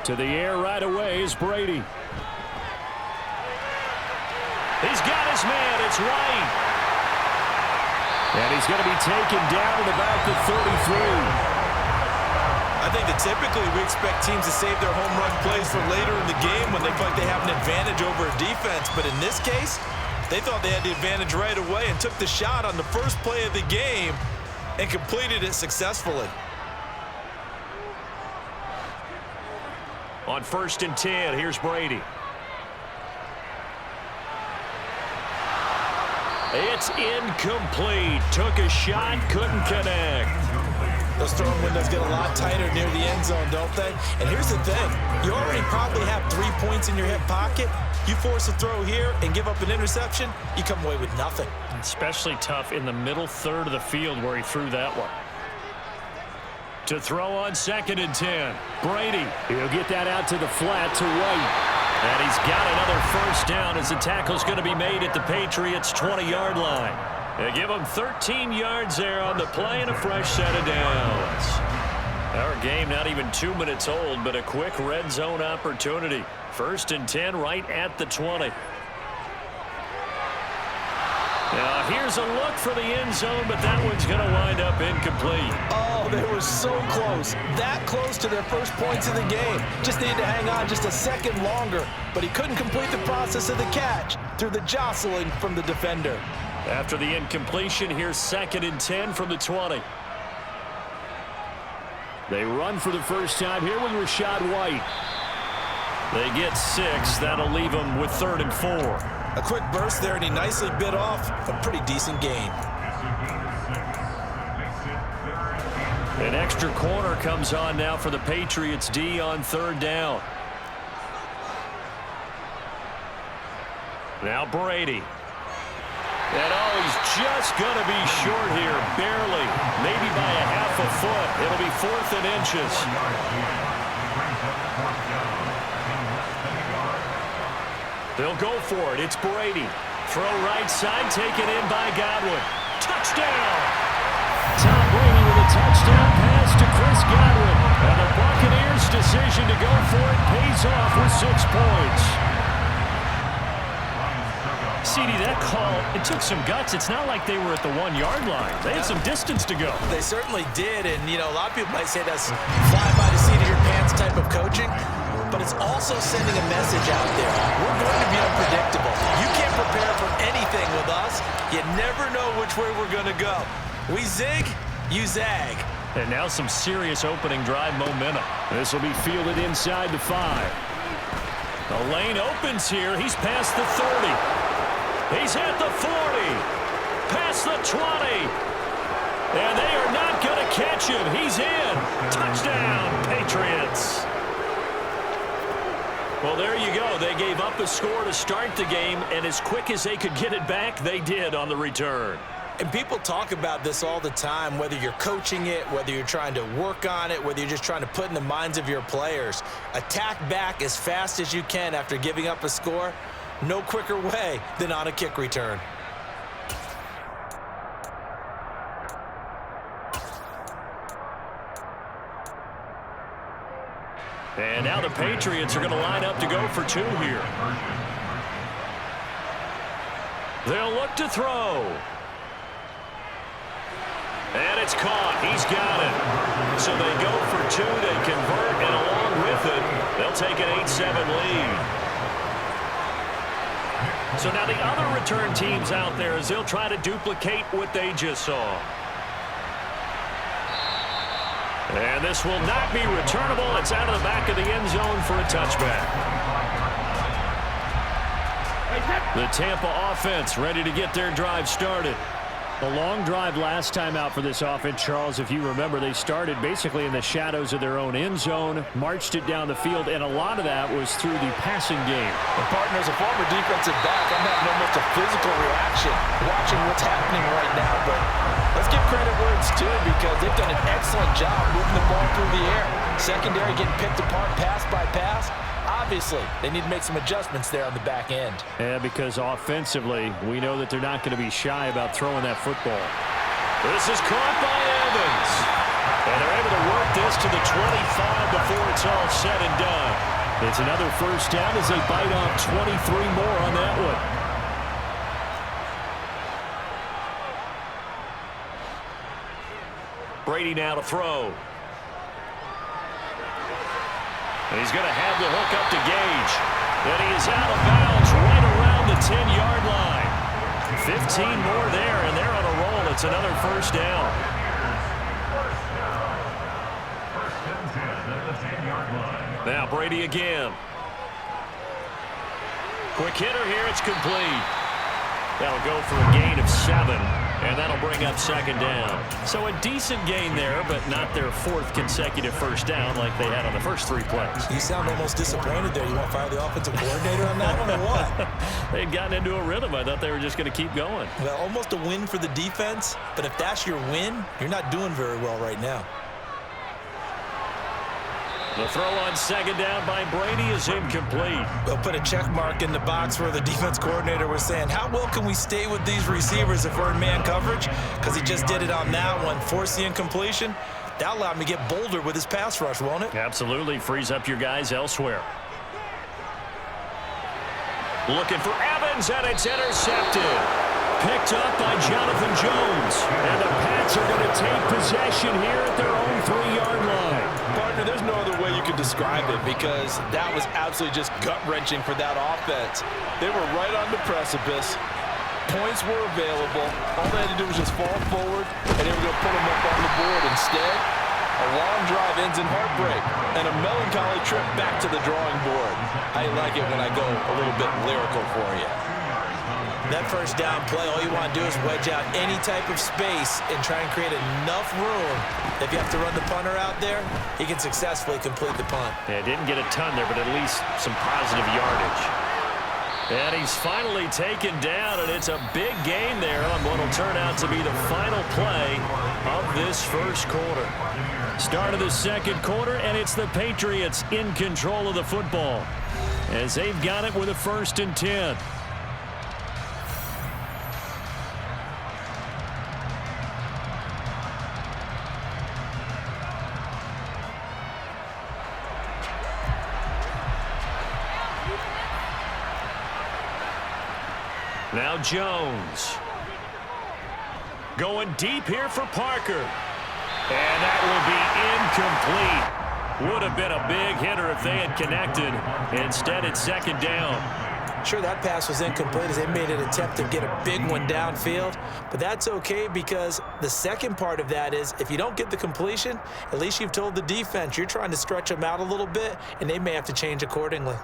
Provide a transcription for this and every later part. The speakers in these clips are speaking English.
To the air right away is Brady. He's got his man. It's White. And he's going to be taken down at about the 33. I think that typically we expect teams to save their home run plays for later in the game when they feel like they have an advantage over a defense. But in this case, they thought they had the advantage right away and took the shot on the first play of the game and completed it successfully. On 1st and 10, here's Brady. It's incomplete. Took a shot, couldn't connect. Those throwing windows get a lot tighter near the end zone, don't they? And here's the thing. You already probably have 3 points in your hip pocket. You force a throw here and give up an interception, you come away with nothing. Especially tough in the middle third of the field where he threw that one. To throw on 2nd and 10. Brady. He'll get that out to the flat to White. And he's got another first down as the tackle's going to be made at the Patriots' 20-yard line. They give him 13 yards there on the play and a fresh set of downs. Our game not even 2 minutes old, but a quick red zone opportunity. 1st and 10 right at the 20. Now here's a look for the end zone, but that one's going to wind up incomplete. Oh, they were so close. That close to their first points of the game. Just needed to hang on just a second longer, but he couldn't complete the process of the catch through the jostling from the defender. After the incompletion, here's 2nd and 10 from the 20. They run for the first time here with Rachaad White. They get 6. That'll leave them with 3rd and 4. A quick burst there, and he nicely bit off a pretty decent gain. An extra corner comes on now for the Patriots D on 3rd down. Now Brady. And he's just going to be short here, barely, maybe by a half a foot. It'll be 4th and inches. They'll go for it. It's Brady. Throw right side, taken in by Godwin. Touchdown! Tom Brady with a touchdown pass to Chris Godwin. And the Buccaneers' decision to go for it pays off with 6 points. CD, that call, it took some guts. It's not like they were at the 1-yard line. They had some distance to go. They certainly did, and, you know, a lot of people might say that's fly by the seat of your pants type of coaching, but it's also sending a message out there. We're going to be unpredictable. You can't prepare for anything with us. You never know which way we're going to go. We zig, you zag. And now some serious opening drive momentum. This will be fielded inside the 5. The lane opens here. He's past the 30. He's at the 40, past the 20, and they are not going to catch him. He's in. Touchdown, Patriots. Well, there you go. They gave up a score to start the game, and as quick as they could get it back, they did on the return. And people talk about this all the time, whether you're coaching it, whether you're trying to work on it, whether you're just trying to put in the minds of your players. Attack back as fast as you can after giving up a score. No quicker way than on a kick return. And now the Patriots are going to line up to go for 2 here. They'll look to throw. And it's caught. He's got it. So they go for 2. They convert, and along with it, they'll take an 8-7 lead. So now the other return teams out there as they'll try to duplicate what they just saw. And this will not be returnable. It's out of the back of the end zone for a touchback. The Tampa offense ready to get their drive started. A long drive last time out for this offense, Charles. If you remember, they started basically in the shadows of their own end zone, marched it down the field, and a lot of that was through the passing game. And partner, as a former defensive back, I'm having almost a physical reaction watching what's happening right now. But let's give credit where it's due because they've done an excellent job moving the ball through the air. Secondary getting picked apart pass by pass. Obviously, they need to make some adjustments there on the back end. Yeah, because offensively, we know that they're not going to be shy about throwing that football. This is caught by Evans. And they're able to work this to the 25 before it's all said and done. It's another first down as they bite off 23 more on that one. Brady now to throw. And he's going to have the hook up to Gage. And he is out of bounds right around the 10-yard line. 15 more there, and they're on a roll. It's another first down. Now Brady again. Quick hitter here. It's complete. That'll go for a gain of 7. And that'll bring up second down. So a decent gain there, but not their 4th consecutive first down like they had on the first 3 plays. You sound almost disappointed there. You want to fire the offensive coordinator on that one or what? They'd gotten into a rhythm. I thought they were just going to keep going. Well, almost a win for the defense, but if that's your win, you're not doing very well right now. The throw on second down by Brady is incomplete. They'll put a check mark in the box where the defense coordinator was saying, how well can we stay with these receivers if we're in man coverage? Because he just did it on that one. Force the incompletion. That allowed him to get bolder with his pass rush, won't it? Absolutely. Frees up your guys elsewhere. Looking for Evans, and it's intercepted. Picked up by Jonathan Jones. And the Pats are going to take possession here at their own 3-yard line. Partner, there's no other way you could describe it because that was absolutely just gut-wrenching for that offense. They were right on the precipice. Points were available. All they had to do was just fall forward, and they were going to put them up on the board. Instead, a long drive ends in heartbreak and a melancholy trip back to the drawing board. I like it when I go a little bit lyrical for you. That first down play, all you want to do is wedge out any type of space and try and create enough room. If you have to run the punter out there, he can successfully complete the punt. Yeah, didn't get a ton there, but at least some positive yardage. And he's finally taken down, and it's a big gain there on what will turn out to be the final play of this first quarter. Start of the second quarter, and it's the Patriots in control of the football as they've got it with a 1st and 10. Now Jones. Going deep here for Parker. And that will be incomplete. Would have been a big hitter if they had connected. Instead, it's second down. Sure, that pass was incomplete as they made an attempt to get a big one downfield. But that's okay because the second part of that is if you don't get the completion, at least you've told the defense you're trying to stretch them out a little bit, and they may have to change accordingly.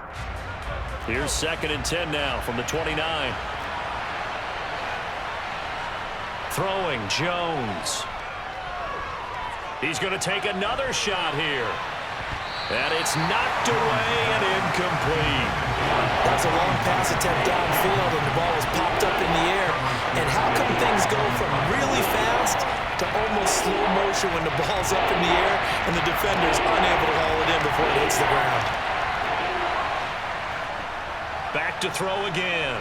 Here's 2nd and 10 now from the 29. Throwing Jones. He's going to take another shot here. And it's knocked away and incomplete. That's a long pass attempt downfield, and the ball was popped up in the air. And how come things go from really fast to almost slow motion when the ball's up in the air and the defender's unable to haul it in before it hits the ground? Back to throw again.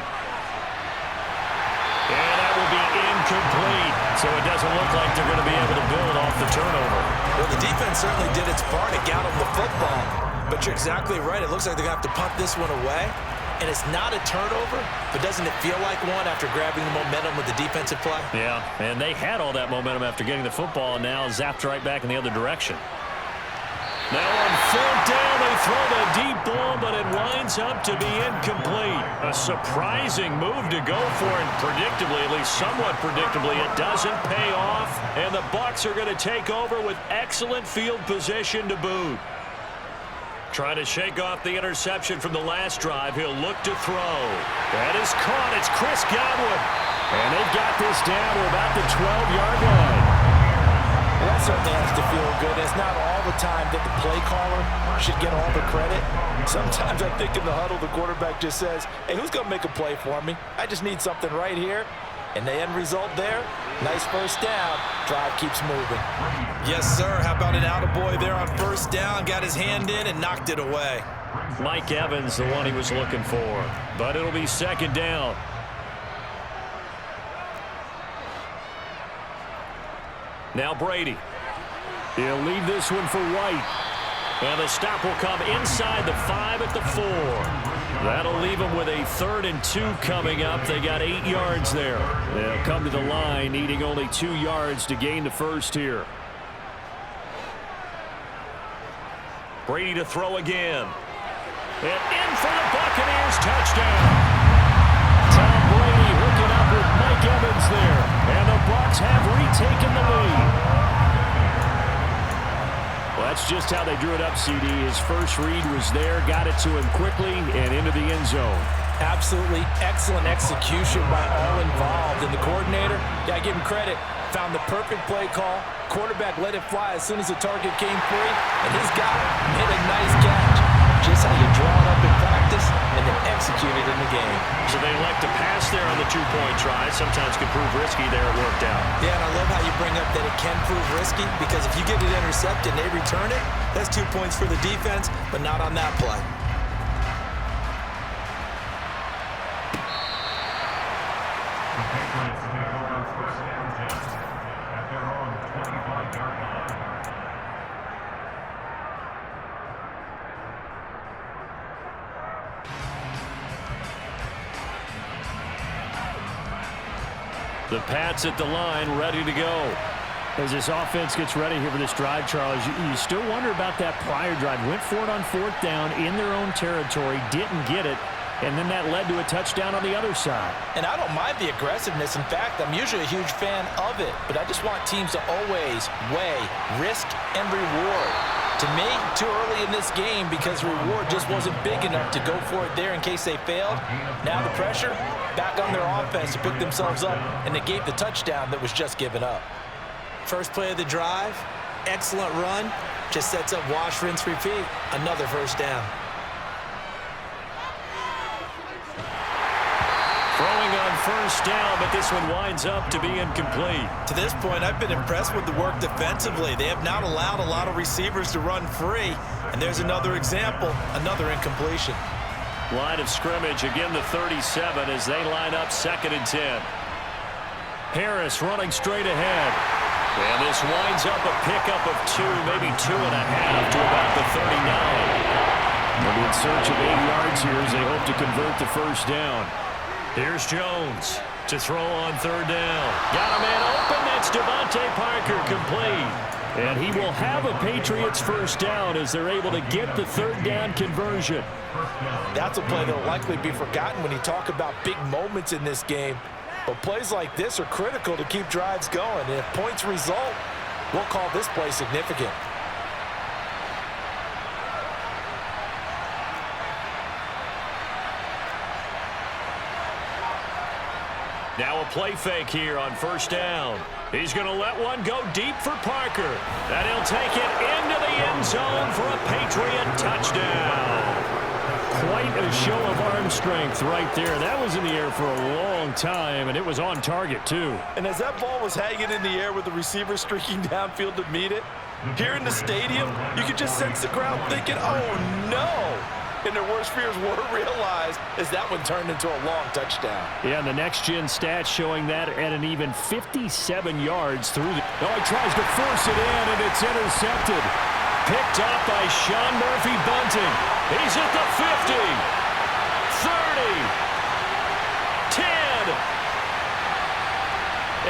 And that will be incomplete. So it doesn't look like they're going to be able to build off the turnover. Well, the defense certainly did its part to get them the football. But you're exactly right. It looks like they're going to have to punt this one away. And it's not a turnover, but doesn't it feel like one after grabbing the momentum with the defensive play? Yeah, and they had all that momentum after getting the football and now zapped right back in the other direction. Now on 4th down, they throw the deep ball, but it winds up to be incomplete. A surprising move to go for, and predictably, at least somewhat predictably, it doesn't pay off. And the Bucs are going to take over with excellent field position to boot. Trying to shake off the interception from the last drive. He'll look to throw. That is caught. It's Chris Godwin. And they've got this down to about the 12-yard line. Well, that certainly has to feel good. It's not all the time that the play caller should get all the credit. Sometimes I think in the huddle, the quarterback just says, hey, who's going to make a play for me? I just need something right here. And the end result there, nice first down. Drive keeps moving. Yes, sir. How about an attaboy there on first down? Got his hand in and knocked it away. Mike Evans, the one he was looking for. But it'll be second down. Now Brady. He'll leave this one for White. And the stop will come inside the 5 at the 4. That'll leave them with a 3rd and 2 coming up. They got 8 yards there. They'll come to the line needing only 2 yards to gain the first here. Brady to throw again. And in for the Buccaneers, touchdown. Tom Brady hooking up with Mike Evans there. And the Bucs have retaken the lead. Well, that's just how they drew it up, CD. His first read was there, got it to him quickly, and into the end zone. Absolutely excellent execution by all involved. And the coordinator, yeah, give him credit, found the perfect play call. Quarterback let it fly as soon as the target came free, and his guy hit a nice catch. Just how you draw it up in practice and then execute it in the game. So they elect to pass there on the 2-point try. Sometimes can prove risky there. It worked out. Yeah, and I love how you bring up that it can prove risky, because if you get it intercepted and they return it, that's 2 points for the defense, but not on that play. The Pats at the line, ready to go. As this offense gets ready here for this drive, Charles, you still wonder about that prior drive. Went for it on 4th down in their own territory, didn't get it, and then that led to a touchdown on the other side. And I don't mind the aggressiveness. In fact, I'm usually a huge fan of it, but I just want teams to always weigh risk and reward. To me, too early in this game because reward just wasn't big enough to go for it there in case they failed. Now the pressure back on their offense to pick themselves up and negate the touchdown that was just given up. First play of the drive, excellent run, just sets up wash, rinse, repeat. Another first down. Throwing on first down, but this one winds up to be incomplete. To this point, I've been impressed with the work defensively. They have not allowed a lot of receivers to run free. And there's another example, another incompletion. Line of scrimmage, again the 37 as they line up 2nd and 10. Harris running straight ahead. And this winds up a pickup of 2, maybe 2.5 to about the 39. They'll be in search of 8 yards here as they hope to convert the first down. Here's Jones to throw on 3rd down. Got a man open. That's Devontae Parker, complete. And he will have a Patriots first down as they're able to get the 3rd down conversion. That's a play that will likely be forgotten when you talk about big moments in this game. But plays like this are critical to keep drives going. And if points result, we'll call this play significant. Now a play fake here on first down. He's going to let one go deep for Parker. And he'll take it into the end zone for a Patriot touchdown. Quite a show of arm strength right there. That was in the air for a long time, and it was on target, too. And as that ball was hanging in the air with the receiver streaking downfield to meet it, here in the stadium, you could just sense the crowd thinking, oh, no. And their worst fears were realized as that one turned into a long touchdown. Yeah, and the next-gen stats showing that at an even 57 yards through the... Oh, he tries to force it in, and it's intercepted. Picked up by Sean Murphy-Bunting. He's at the 50, 30, 10.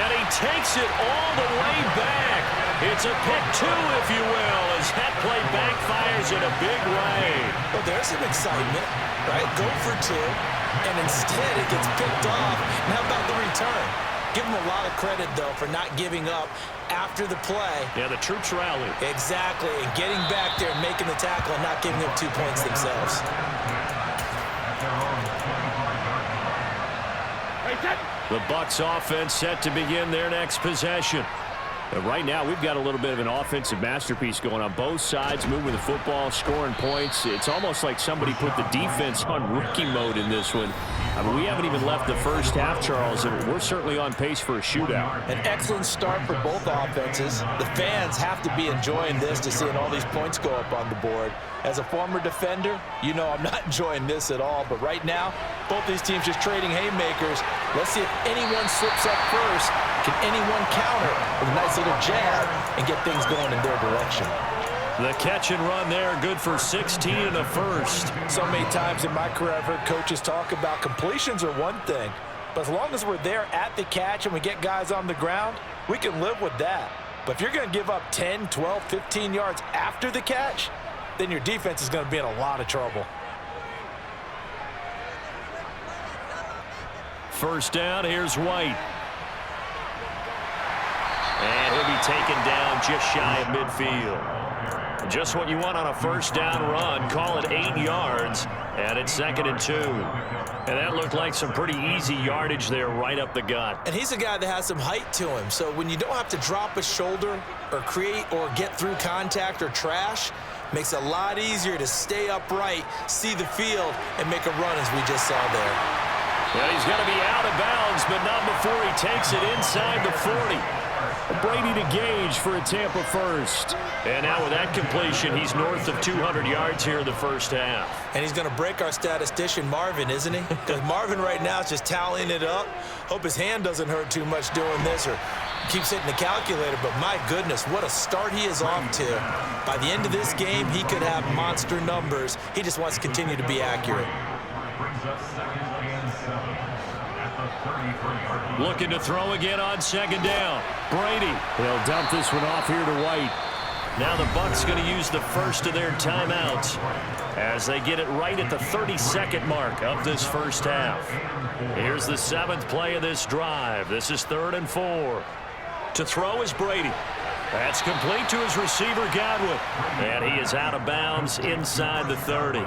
And he takes it all the way back. It's a pick 2, if you will, as that play backfires in a big way. Well, there's some excitement, right? Go for 2, and instead it gets picked off. And how about the return? Give them a lot of credit, though, for not giving up after the play. Yeah, the troops rallied. Exactly, and getting back there and making the tackle and not giving up 2 points themselves. The Bucs offense set to begin their next possession. But right now, we've got a little bit of an offensive masterpiece going on both sides, moving the football, scoring points. It's almost like somebody put the defense on rookie mode in this one. I mean, we haven't even left the first half, Charles, and we're certainly on pace for a shootout. An excellent start for both offenses. The fans have to be enjoying this to seeing all these points go up on the board. As a former defender, you know I'm not enjoying this at all. But right now, both these teams just trading haymakers. Let's see if anyone slips up first. Can anyone counter with a nice little jab and get things going in their direction? The catch and run there, good for 16 and a first. So many times in my career I've heard coaches talk about completions are one thing, but as long as we're there at the catch and we get guys on the ground, we can live with that. But if you're going to give up 10, 12, 15 yards after the catch, then your defense is going to be in a lot of trouble. First down, here's White. And he'll be taken down just shy of midfield. Just what you want on a first down run. Call it 8 yards, and it's 2nd and 2. And that looked like some pretty easy yardage there right up the gut. And he's a guy that has some height to him, so when you don't have to drop a shoulder or create or get through contact or trash, makes it a lot easier to stay upright, see the field, and make a run as we just saw there. Well, he's going to be out of bounds, but not before he takes it inside the 40. Brady to Gage for a Tampa first. And now with that completion, he's north of 200 yards here in the first half. And he's going to break our statistician, Marvin, isn't he? Because Marvin right now is just tallying it up. Hope his hand doesn't hurt too much doing this or keeps hitting the calculator. But my goodness, what a start he is off to. By the end of this game, he could have monster numbers. He just wants to continue to be accurate. Looking to throw again on 2nd down. Brady. He'll dump this one off here to White. Now the Bucs going to use the first of their timeouts as they get it right at the 32nd mark of this first half. Here's the 7th play of this drive. This is 3rd and 4. To throw is Brady. That's complete to his receiver, Godwin. And he is out of bounds inside the 30.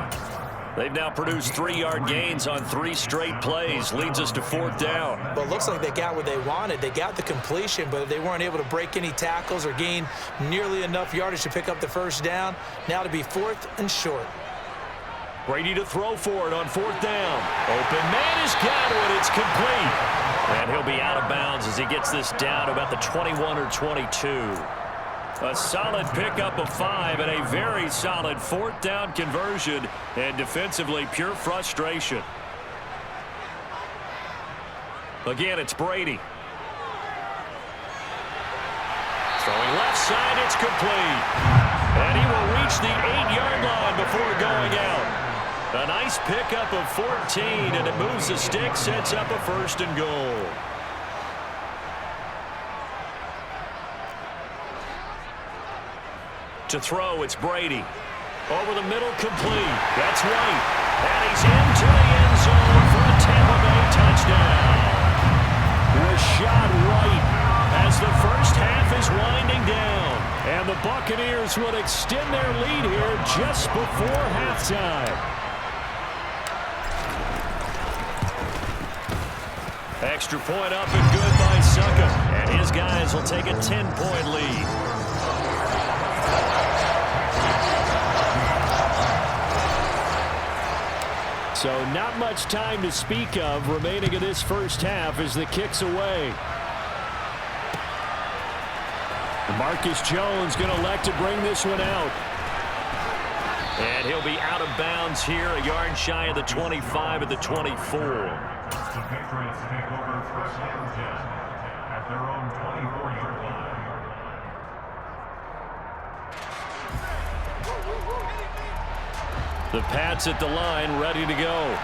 They've now produced 3-yard gains on 3 straight plays. Leads us to 4th down. Well, it looks like they got what they wanted. They got the completion, but they weren't able to break any tackles or gain nearly enough yardage to pick up the first down. Now to be 4th and short. Brady to throw for it on 4th down. Open man is Godwin. It's complete. And he'll be out of bounds as he gets this down about the 21 or 22. A solid pickup of 5 and a very solid 4th down conversion, and defensively pure frustration. Again, it's Brady. Throwing left side, it's complete. And he will reach the 8-yard line before going out. A nice pickup of 14, and it moves the stick, sets up a 1st and goal. To throw, it's Brady. Over the middle, complete. That's White. And he's into the end zone for a Tampa Bay touchdown. Rashad White as the first half is winding down. And the Buccaneers will extend their lead here just before halftime. Extra point up and good by Succa. And his guys will take a 10-point lead. So not much time to speak of remaining in this first half as the kick's away. Marcus Jones going to elect to bring this one out. And he'll be out of bounds here, a yard shy of the 25 at the 24. The Patriots take over first and 10 at their own 24-yard line. The Pats at the line, ready to go.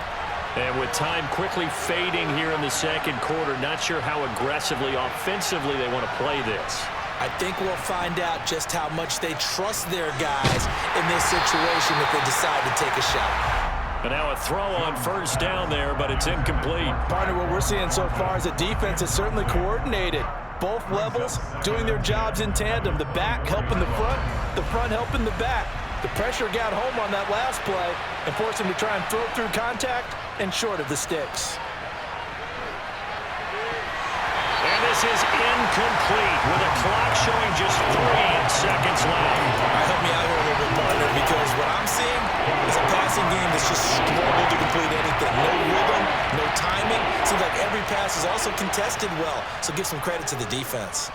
And with time quickly fading here in the second quarter, not sure how aggressively, offensively they want to play this. I think we'll find out just how much they trust their guys in this situation if they decide to take a shot. And now a throw on first down there, but it's incomplete. Partner, what we're seeing so far is the defense is certainly coordinated. Both levels doing their jobs in tandem. The back helping the front helping the back. The pressure got home on that last play and forced him to try and throw through contact and short of the sticks. And this is incomplete with a clock showing just 3 seconds left. Help me out here a little bit, partner, because what I'm seeing is a passing game that's just struggled to complete anything. No rhythm, no timing. Seems like every pass is also contested well, so give some credit to the defense.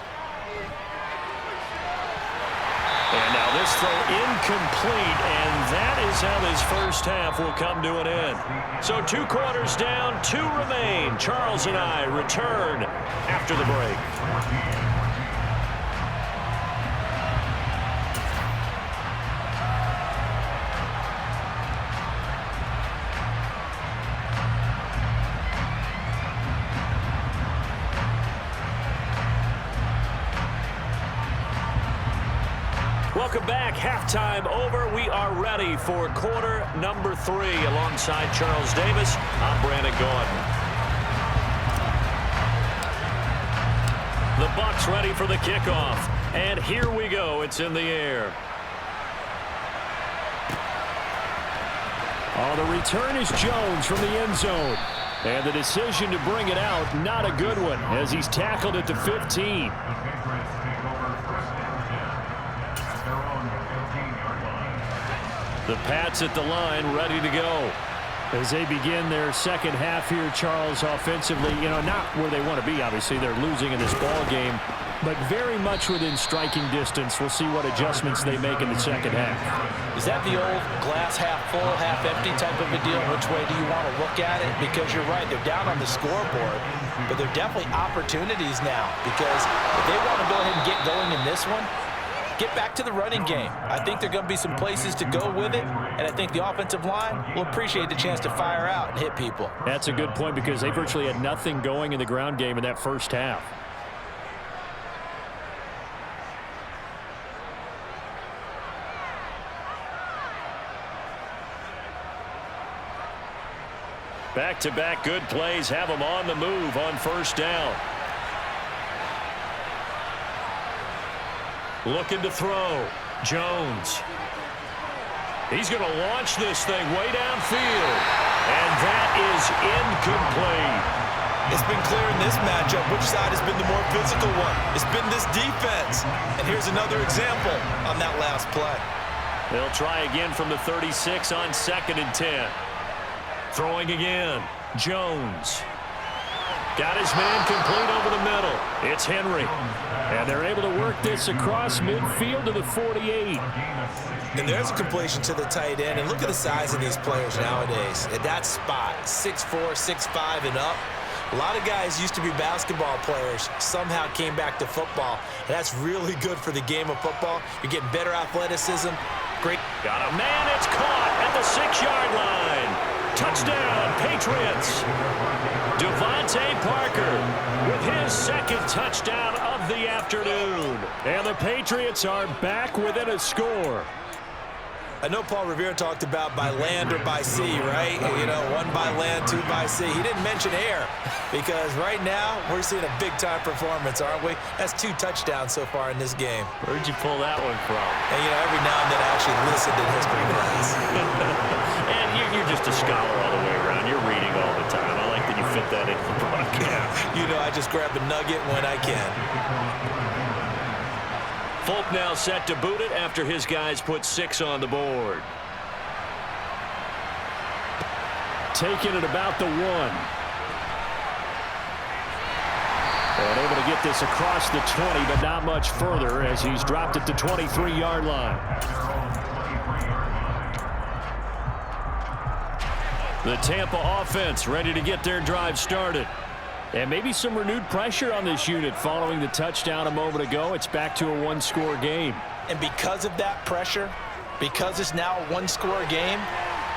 And now this throw incomplete, and that is how this first half will come to an end. So 2 quarters down, 2 remain. Charles and I return after the break. Welcome back. Halftime over. We are ready for quarter number 3. Alongside Charles Davis, I'm Brandon Gaudin. The Bucs ready for the kickoff. And here we go. It's in the air. Oh, the return is Jones from the end zone. And the decision to bring it out, not a good one, as he's tackled at the 15. The Pats at the line, ready to go. As they begin their second half here, Charles, offensively, not where they want to be, obviously. They're losing in this ball game, but very much within striking distance. We'll see what adjustments they make in the second half. Is that the old glass half full, half empty type of a deal? Which way do you want to look at it? Because you're right, they're down on the scoreboard, but they're definitely opportunities now, because if they want to go ahead and get going in this one, get back to the running game. I think there are going to be some places to go with it, and I think the offensive line will appreciate the chance to fire out and hit people. That's a good point, because they virtually had nothing going in the ground game in that first half. Back-to-back good plays have them on the move on first down. Looking to throw. Jones. He's going to launch this thing way downfield. And that is incomplete. It's been clear in this matchup which side has been the more physical one. It's been this defense. And here's another example on that last play. They'll try again from the 36 on 2nd and 10. Throwing again. Jones. Got his man complete over the middle. It's Henry. And they're able to work this across midfield to the 48. And there's a completion to the tight end. And look at the size of these players nowadays. At that spot, 6'4", 6'5", and up. A lot of guys used to be basketball players, somehow came back to football. And that's really good for the game of football. You're getting better athleticism. Great. Got a man. It's caught at the 6-yard line. Touchdown, Patriots. Devontae Parker with his second touchdown of the afternoon. And the Patriots are back within a score. I know Paul Revere talked about by land or by sea, right? One by land, two by sea. He didn't mention air, because right now we're seeing a big-time performance, aren't we? That's 2 touchdowns so far in this game. Where'd you pull that one from? And, every now and then I actually listened in history class. And you're just a scholar all the way around. You're reading all the time. I like that you fit that into the broadcast. I just grab a nugget when I can. Folk now set to boot it after his guys put 6 on the board. Taking it about the 1. And able to get this across the 20, but not much further as he's dropped at the 23-yard line. The Tampa offense ready to get their drive started. And maybe some renewed pressure on this unit following the touchdown a moment ago. It's back to a 1-score game. And because of that pressure, because it's now a 1-score game,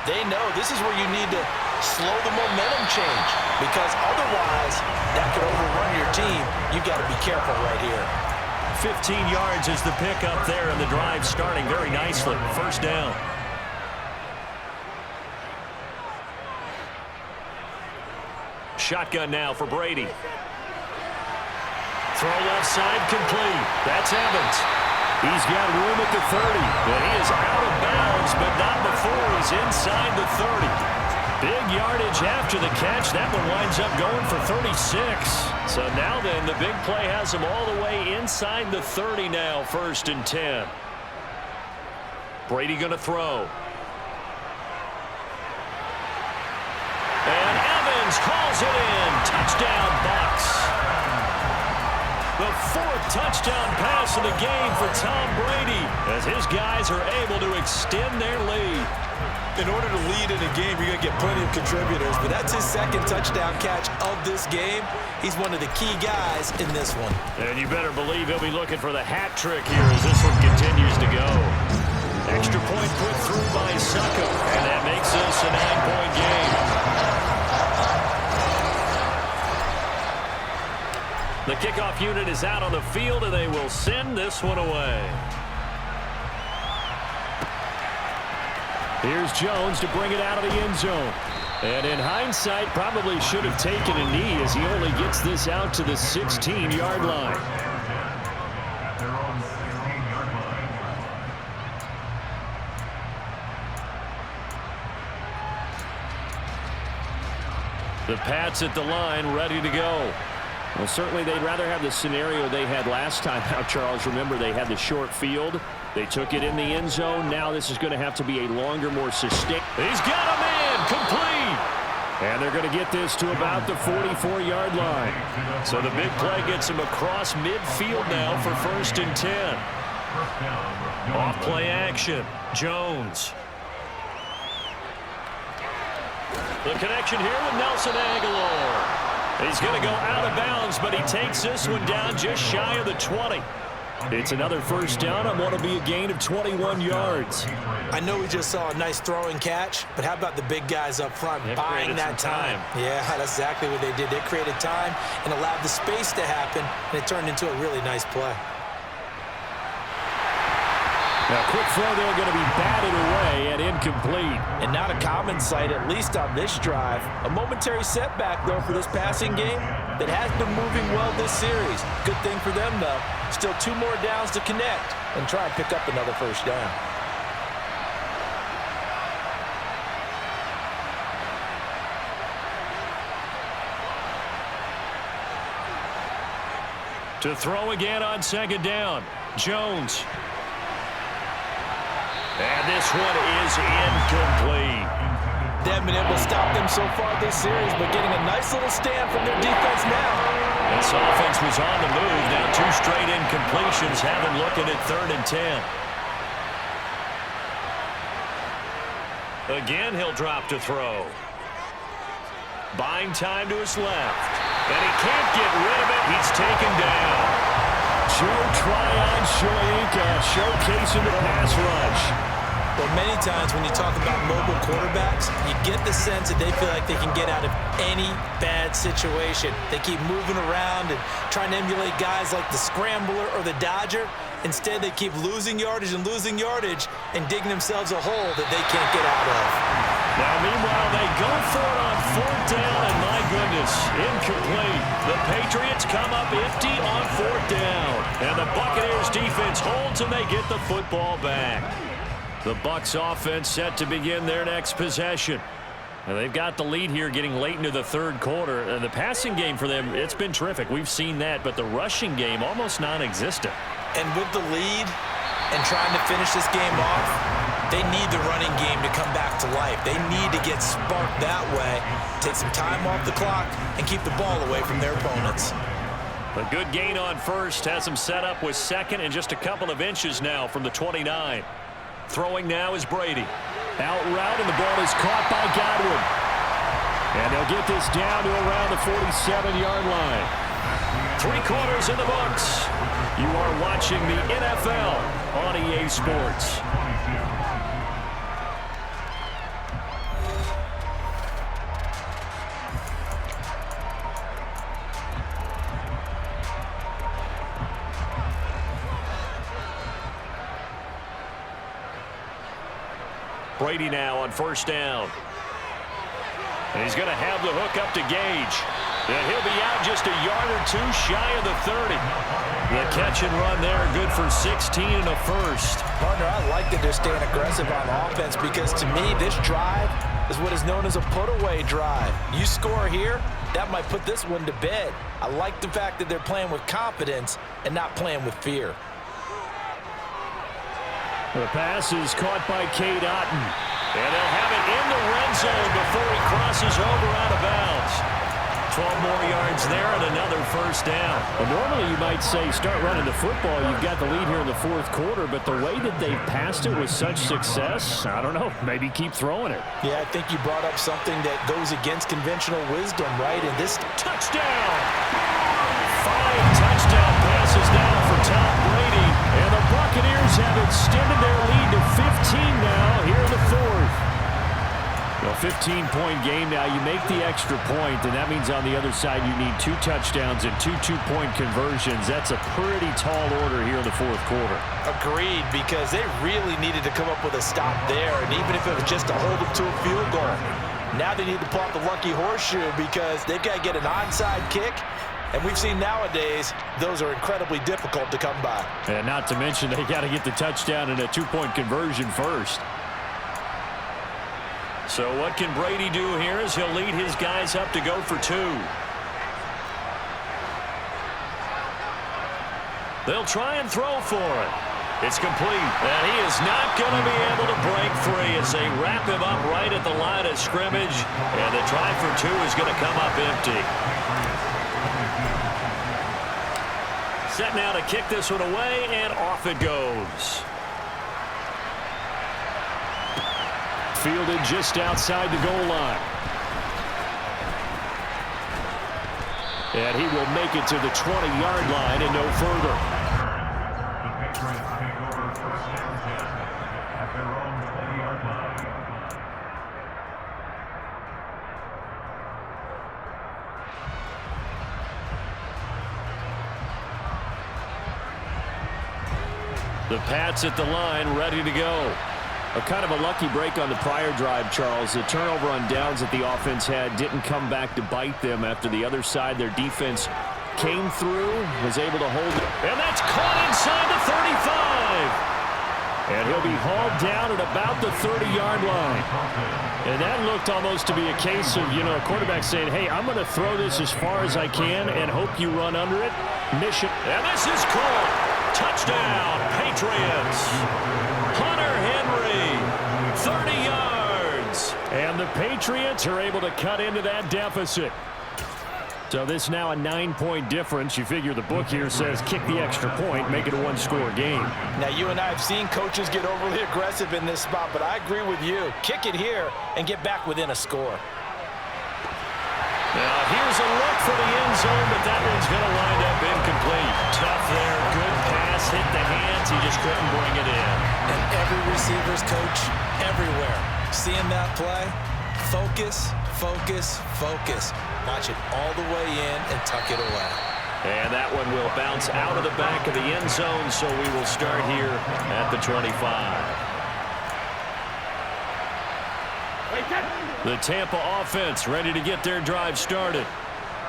they know this is where you need to slow the momentum change, because otherwise that could overrun your team. You've got to be careful right here. 15 yards is the pickup there, and the drive starting very nicely. First down. Shotgun now for Brady. Throw left side complete. That's Evans. He's got room at the 30. But he is out of bounds, but not before he's inside the 30. Big yardage after the catch. That one winds up going for 36. So now then, the big play has him all the way inside the 30 now, 1st and 10. Brady going to throw. And Evans calls it in. Touchdown, Bucs. The 4th touchdown pass of the game for Tom Brady, as his guys are able to extend their lead. In order to lead in a game, you're going to get plenty of contributors, but that's his 2nd touchdown catch of this game. He's one of the key guys in this one. And you better believe he'll be looking for the hat trick here as this one continues to go. Extra point put through by Succo, and that makes this a 9-point game. The kickoff unit is out on the field, and they will send this one away. Here's Jones to bring it out of the end zone. And in hindsight, probably should have taken a knee as he only gets this out to the 16-yard line. At their own 16-yard line. The Pats at the line, ready to go. Well, certainly they'd rather have the scenario they had last time out, Charles. Remember, they had the short field. They took it in the end zone. Now this is going to have to be a longer, more sustained. He's got him in, complete. And they're going to get this to about the 44-yard line. So the big play gets him across midfield now for 1st and 10. Off play action, Jones. The connection here with Nelson Aguilar. He's going to go out of bounds, but he takes this one down just shy of the 20. It's another first down on what will be a gain of 21 yards. I know we just saw a nice throwing catch, but how about the big guys up front buying that time? Yeah, that's exactly what they did. They created time and allowed the space to happen, and it turned into a really nice play. Now, quick throw there, going to be batted away and incomplete. And not a common sight, at least on this drive. A momentary setback, though, for this passing game that has been moving well this series. Good thing for them, though. Still 2 more downs to connect and try and pick up another first down. To throw again on 2nd down, Jones. And this one is incomplete. They haven't been able to stop them so far this series, but getting a nice little stand from their defense now. This offense was on the move. Now 2 straight incompletions have him looking at 3rd and 10. Again, he'll drop to throw. Buying time to his left. And he can't get rid of it. He's taken down. Joe Tryon Shoyinka showcasing the pass rush. Well, many times when you talk about mobile quarterbacks, you get the sense that they feel like they can get out of any bad situation. They keep moving around and trying to emulate guys like the Scrambler or the Dodger. Instead, they keep losing yardage and digging themselves a hole that they can't get out of. Now, meanwhile, they go for it on 4th down, and my goodness, incomplete. The Patriots come up empty on 4th down, and the Buccaneers defense holds, and they get the football back. The Bucs offense set to begin their next possession. And they've got the lead here getting late into the 3rd quarter. And the passing game for them, it's been terrific. We've seen that, but the rushing game almost non-existent. And with the lead and trying to finish this game off, they need the running game to come back to life. They need to get sparked that way, take some time off the clock, and keep the ball away from their opponents. A good gain on 1st has them set up with 2nd and just a couple of inches now from the 29. Throwing now is Brady. Out route, and the ball is caught by Godwin. And they'll get this down to around the 47-yard line. 3 quarters in the books. You are watching the NFL on EA Sports. Brady now on 1st down. And he's going to have the hook up to Gage. And he'll be out just a yard or 2 shy of the 30. The catch and run there, good for 16 and a first. Partner, I like that they're staying aggressive on offense because to me, this drive is what is known as a put-away drive. You score here, that might put this one to bed. I like the fact that they're playing with confidence and not playing with fear. The pass is caught by Cade Otton. And they'll have it in the red zone before he crosses over out of bounds. 12 more yards there and another first down. Well, normally you might say start running the football. You've got the lead here in the 4th quarter, but the way that they've passed it with such success, I don't know, maybe keep throwing it. Yeah, I think you brought up something that goes against conventional wisdom, right? And this touchdown! 5 touchdown passes now for Tom Brady. And the Buccaneers have extended their lead to 15 now here in the 4th. The 15-point game now. You make the extra point, and that means on the other side you need 2 touchdowns and 2 two-point conversions. That's a pretty tall order here in the fourth quarter. Agreed, because they really needed to come up with a stop there, and even if it was just to hold them to a field goal. Now they need to pull out the lucky horseshoe because they've got to get an onside kick, and we've seen nowadays those are incredibly difficult to come by. And not to mention they got to get the touchdown and a 2-point conversion first. So what can Brady do here as he'll lead his guys up to go for 2. They'll try and throw for it. It's complete. And he is not going to be able to break free as they wrap him up right at the line of scrimmage. And the try for 2 is going to come up empty. Set now to kick this one away, and off it goes. Fielded just outside the goal line. And he will make it to the 20-yard line and no further. The Patriots take over first down at their own 20-yard line. The Pats at the line, ready to go. A kind of a lucky break on the prior drive, Charles. The turnover on downs that the offense had didn't come back to bite them after the other side. Their defense came through, was able to hold it. And that's caught inside the 35. And he'll be hauled down at about the 30-yard line. And that looked almost to be a case of, a quarterback saying, hey, I'm going to throw this as far as I can and hope you run under it. Mission. And this is caught. Touchdown, Patriots. Hunter Henry, 30 yards. And the Patriots are able to cut into that deficit. So this now a 9-point difference. You figure the book here says kick the extra point, make it a 1-score game. Now, you and I have seen coaches get overly aggressive in this spot, but I agree with you. Kick it here and get back within a score. Now, here's a look for the end zone, but that one's going to wind up incomplete. Tough there. Good pass. Hit the hands. He just couldn't bring it in. And every receiver's coach everywhere. Seeing that play, focus, focus, focus. Watch it all the way in and tuck it away. And that one will bounce out of the back of the end zone, so we will start here at the 25. The Tampa offense ready to get their drive started.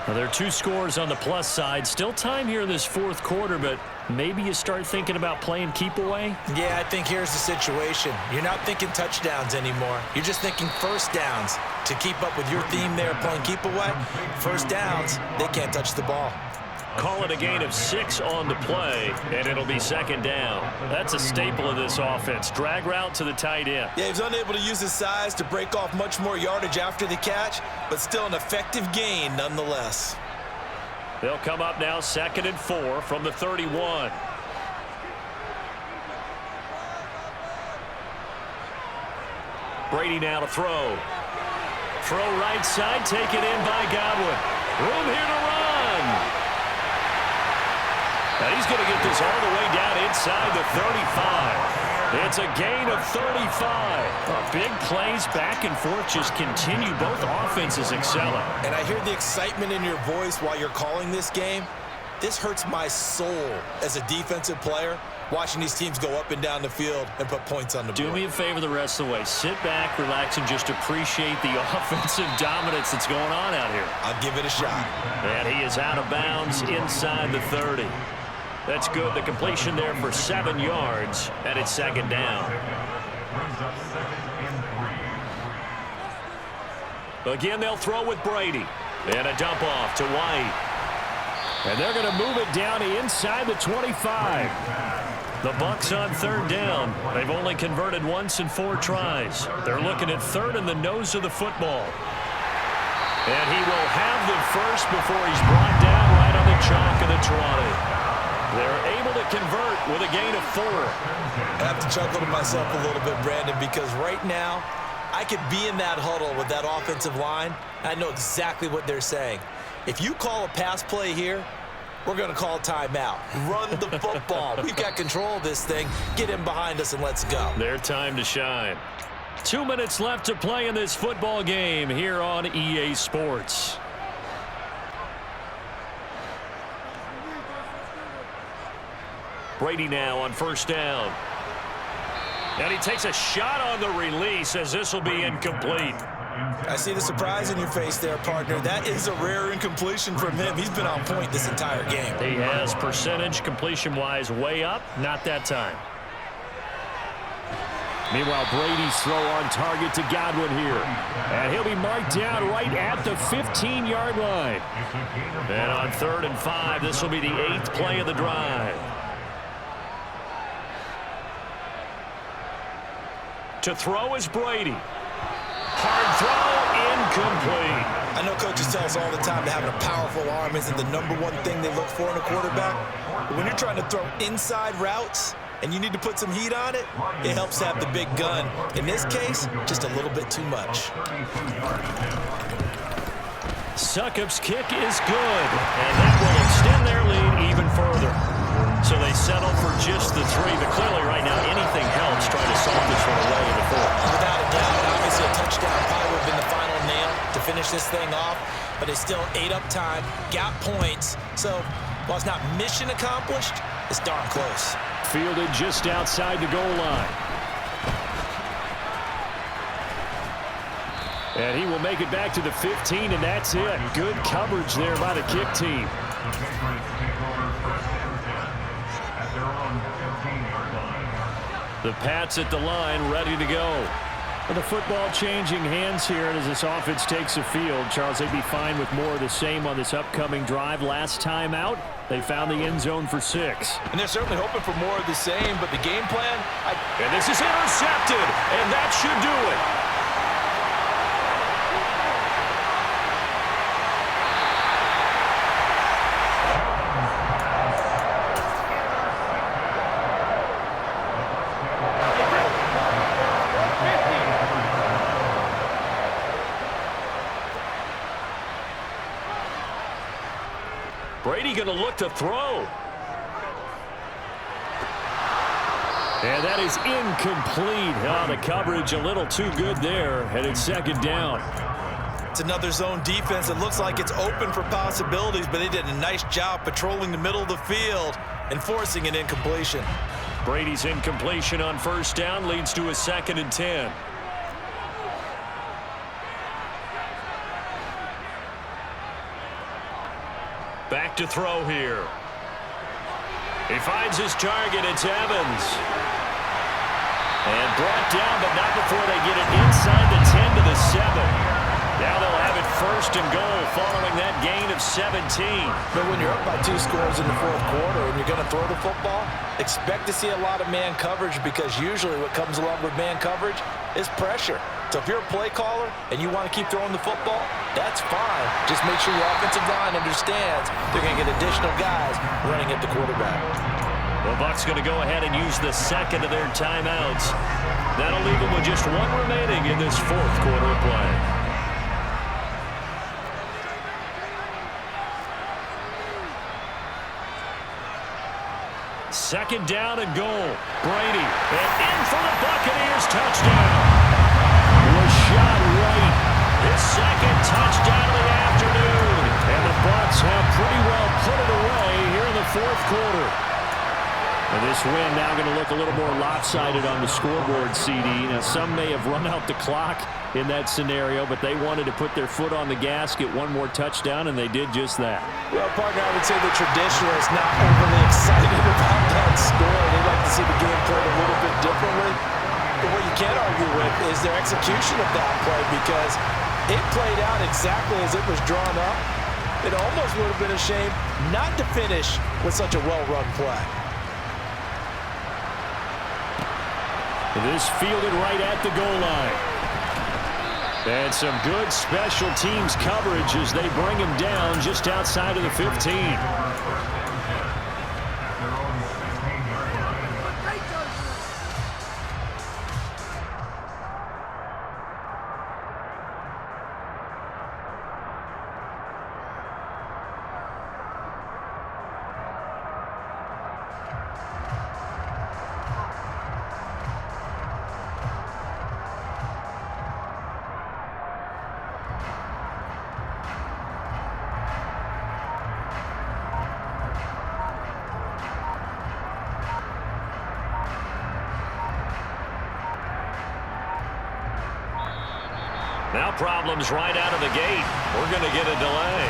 Well, there are 2 scores on the plus side. Still time here in this fourth quarter, but maybe you start thinking about playing keep away? Yeah, I think here's the situation. You're not thinking touchdowns anymore. You're just thinking first downs. To keep up with your theme there, playing keep away, first downs, they can't touch the ball. Call it a gain of 6 on the play, and it'll be second down. That's a staple of this offense. Drag route to the tight end. Yeah, he's unable to use his size to break off much more yardage after the catch, but still an effective gain nonetheless. They'll come up now 2nd and 4 from the 31. Brady now to throw. Throw right side, taken in by Godwin. Room here to run. And he's going to get this all the way down inside the 35. It's a gain of 35. Big plays back and forth just continue. Both offenses excelling. And I hear the excitement in your voice while you're calling this game. This hurts my soul as a defensive player, watching these teams go up and down the field and put points on the board. Do me a favor the rest of the way. Sit back, relax, and just appreciate the offensive dominance that's going on out here. I'll give it a shot. And he is out of bounds inside the 30. That's good. The completion there for 7 yards, and it's second down. Again, they'll throw with Brady. And a dump off to White. And they're going to move it down inside the 25. The Bucs on 3rd down. They've only converted once in 4 tries. They're looking at 3rd in the nose of the football. And he will have the first before he's brought down right on the chalk of the 20. They're able to convert with a gain of 4. I have to chuckle to myself a little bit, Brandon, because right now I could be in that huddle with that offensive line, and I know exactly what they're saying. If you call a pass play here, we're going to call timeout. Run the football. We've got control of this thing. Get him behind us and let's go. Their time to shine. 2 minutes left to play in this football game here on EA Sports. Brady now on first down. And he takes a shot on the release as this will be incomplete. I see the surprise in your face there, partner. That is a rare incompletion from him. He's been on point this entire game. He has percentage completion-wise way up. Not that time. Meanwhile, Brady's throw on target to Godwin here. And he'll be marked down right at the 15-yard line. And on 3rd and 5, this will be the 8th play of the drive. To throw is Brady. Hard throw, incomplete. I know coaches tell us all the time that having a powerful arm isn't the #1 thing they look for in a quarterback. But when you're trying to throw inside routes and you need to put some heat on it, it helps to have the big gun. In this case, just a little bit too much. Succop's kick is good, and that will extend their lead even further. So they settle for just the 3, but clearly right now anything helps trying to solve this one away in the 4th. Without a doubt, obviously a touchdown probably would have been the final nail to finish this thing off, but it's still ate up time, got points. So while it's not mission accomplished, it's darn close. Fielded just outside the goal line. And he will make it back to the 15, and that's it. Good coverage there by the kick team. The Patriots take over first and 10 at their own 15-yard line. The Pats at the line, ready to go. And the football changing hands here, and as this offense takes the field, Charles, they'd be fine with more of the same on this upcoming drive. Last time out, they found the end zone for 6. And they're certainly hoping for more of the same, but the game plan... And this is intercepted, and that should do it. Brady going to look to throw. And that is incomplete. Oh, the coverage a little too good there. And it's 2nd down. It's another zone defense. It looks like it's open for possibilities, but they did a nice job patrolling the middle of the field and forcing an incompletion. Brady's incompletion on first down leads to a 2nd and 10. Back to throw here. He finds his target. It's Evans. And brought down, but not before they get it inside the 10 to the 7. Now they'll have it 1st and goal following that gain of 17. But when you're up by 2 scores in the 4th quarter and you're going to throw the football, expect to see a lot of man coverage, because usually what comes along with man coverage is pressure. So if you're a play caller and you want to keep throwing the football, that's fine. Just make sure your offensive line understands they're going to get additional guys running at the quarterback. The Bucs going to go ahead and use the 2nd of their timeouts. That'll leave them with just 1 remaining in this 4th quarter of play. Second down and goal. Brady, and in for the Buccaneers touchdown. Was shot right. His 2nd touchdown of the afternoon. And the Bucs have pretty well put it away here in the 4th quarter. And this win now going to look a little more lopsided on the scoreboard, CD. Now, some may have run out the clock in that scenario, but they wanted to put their foot on the gas, get 1 more touchdown, and they did just that. Well, partner, I would say the traditionalists not overly excited about that score. They like to see the game played a little bit differently. But what you can't argue with is their execution of that play, because it played out exactly as it was drawn up. It almost would have been a shame not to finish with such a well-run play. This fielded right at the goal line. And some good special teams coverage as they bring him down just outside of the 15. Now problems right out of the gate. We're going to get a delay.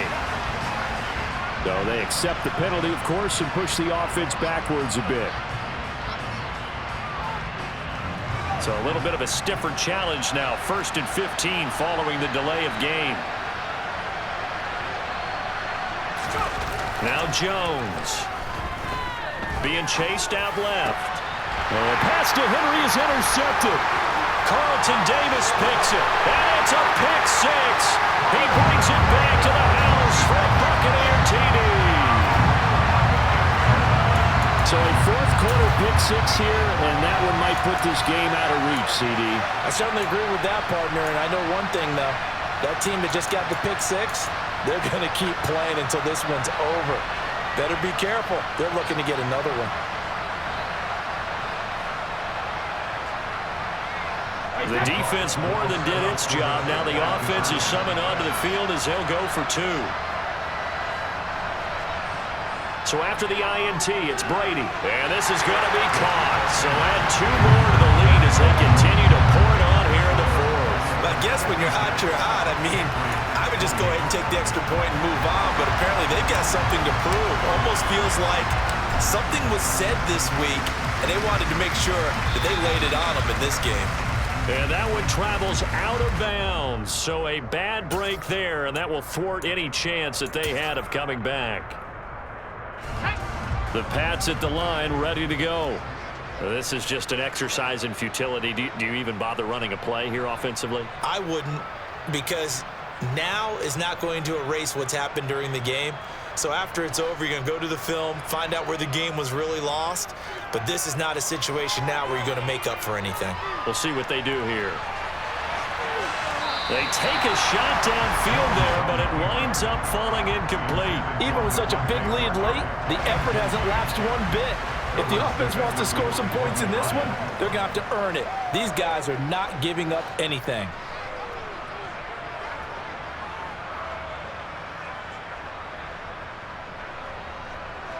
So they accept the penalty, of course, and push the offense backwards a bit. So a little bit of a stiffer challenge now. 1st and 15 following the delay of game. Now Jones. Being chased out left. And pass to Henry is intercepted. Carlton Davis picks it. And it's a pick six. He brings it back to the house for a Buccaneer TD. So a fourth-quarter pick six here, and that one might put this game out of reach, CD. I certainly agree with that, partner, and I know one thing, though. That team that just got the pick six, they're going to keep playing until this one's over. Better be careful. They're looking to get another one. The defense more than did its job. Now the offense is summoned onto the field as they'll go for 2. So after the INT, it's Brady. And this is going to be caught. So add 2 more to the lead as they continue to pour it on here in the 4th. I guess when you're hot, you're hot. I mean, I would just go ahead and take the extra point and move on, but apparently they've got something to prove. Almost feels like something was said this week, and they wanted to make sure that they laid it on them in this game. And that one travels out of bounds. So a bad break there, and that will thwart any chance that they had of coming back. The Pats at the line, ready to go. This is just an exercise in futility. Do you even bother running a play here offensively? I wouldn't, because now is not going to erase what's happened during the game. So after it's over, you're going to go to the film, find out where the game was really lost. But this is not a situation now where you're going to make up for anything. We'll see what they do here. They take a shot downfield there, but it winds up falling incomplete. Even with such a big lead late, the effort hasn't lapsed one bit. If the offense wants to score some points in this one, they're going to have to earn it. These guys are not giving up anything.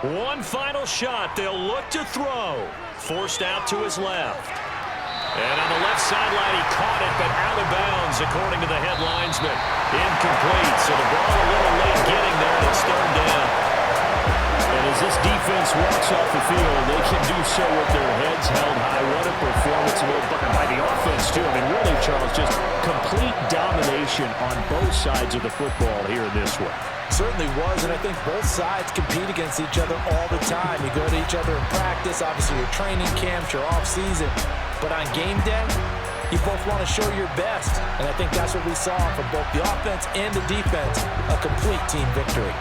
One final shot. They'll look to throw. Forced out to his left. And on the left sideline, he caught it, but out of bounds, according to the head linesman. Incomplete, so the ball a little late getting there, and it's 3rd down. And as this defense walks off the field, they can do so with their heads held high. What a performance by the offense, too. I mean, really, Charles, just complete domination on both sides of the football here in this one. Certainly was, and I think both sides compete against each other all the time. You go to each other in practice, obviously your training camps, your off-season. But on game day, you both want to show your best. And I think that's what we saw from both the offense and the defense, a complete team victory.